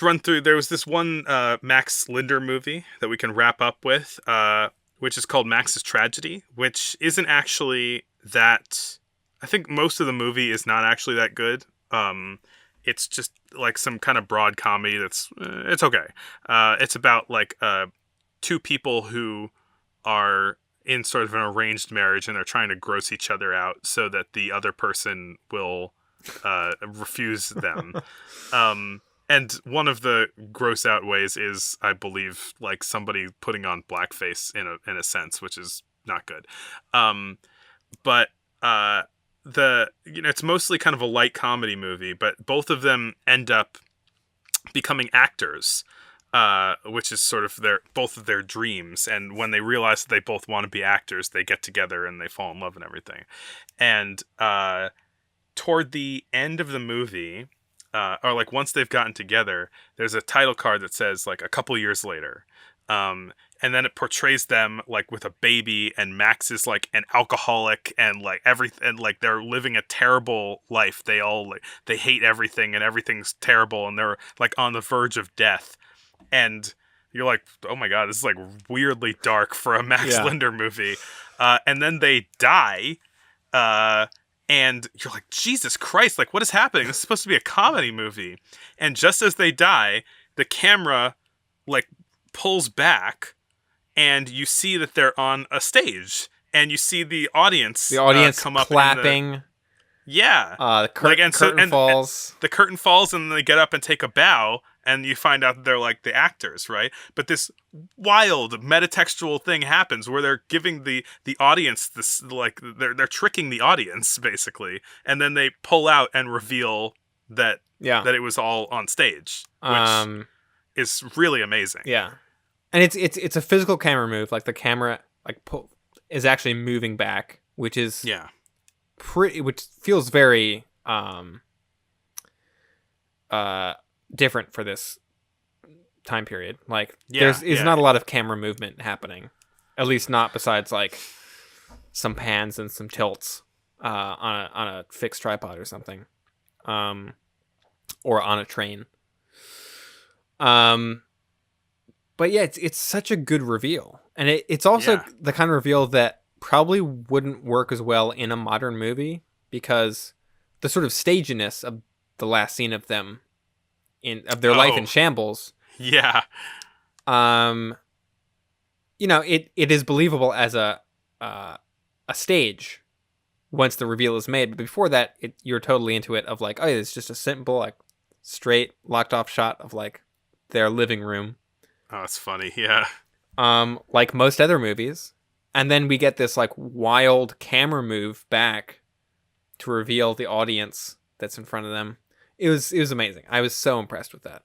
run through. There was this one Max Linder movie that we can wrap up with, which is called Max's Tragedy, which isn't actually that. I think most of the movie is not actually that good. It's just like some kind of broad comedy that's it's okay. It's about like two people who are in sort of an arranged marriage and they're trying to gross each other out so that the other person will refuse them. And one of the gross out ways is, I believe, like somebody putting on blackface in a sense, which is not good. But it's mostly kind of a light comedy movie, but both of them end up becoming actors, which is sort of both of their dreams. And when they realize that they both want to be actors, they get together and they fall in love and everything. And toward the end of the movie, or like once they've gotten together, there's a title card that says like a couple years later. And then it portrays them like with a baby, and Max is like an alcoholic and like everything, and like they're living a terrible life. They all like, they hate everything and everything's terrible, and they're like on the verge of death. And you're like, oh my God, this is like weirdly dark for a Max Linder movie. And then they die. And you're like, Jesus Christ, like what is happening? This is supposed to be a comedy movie. And just as they die, the camera like pulls back and you see that they're on a stage and you see the audience come up clapping. The curtain falls. The curtain falls and they get up and take a bow, and you find out that they're like the actors, right? But this wild metatextual thing happens where they're giving the audience this, like they're tricking the audience basically, and then they pull out and reveal that it was all on stage, which is really amazing. Yeah, and it's a physical camera move, like the camera is actually moving back, which is which feels very different for this time period. Like there's not a lot of camera movement happening, at least not besides like some pans and some tilts on a fixed tripod or something, or on a train. But yeah, it's such a good reveal, and it's also the kind of reveal that probably wouldn't work as well in a modern movie, because the sort of staginess of the last scene of them of their life in shambles. Yeah. It is believable as a stage once the reveal is made, but before that, you're totally into it of like, oh, it's just a simple, like, straight locked off shot of like their living room. Oh, it's funny. Yeah. Like most other movies. And then we get this like wild camera move back to reveal the audience that's in front of them. It was amazing. I was so impressed with that.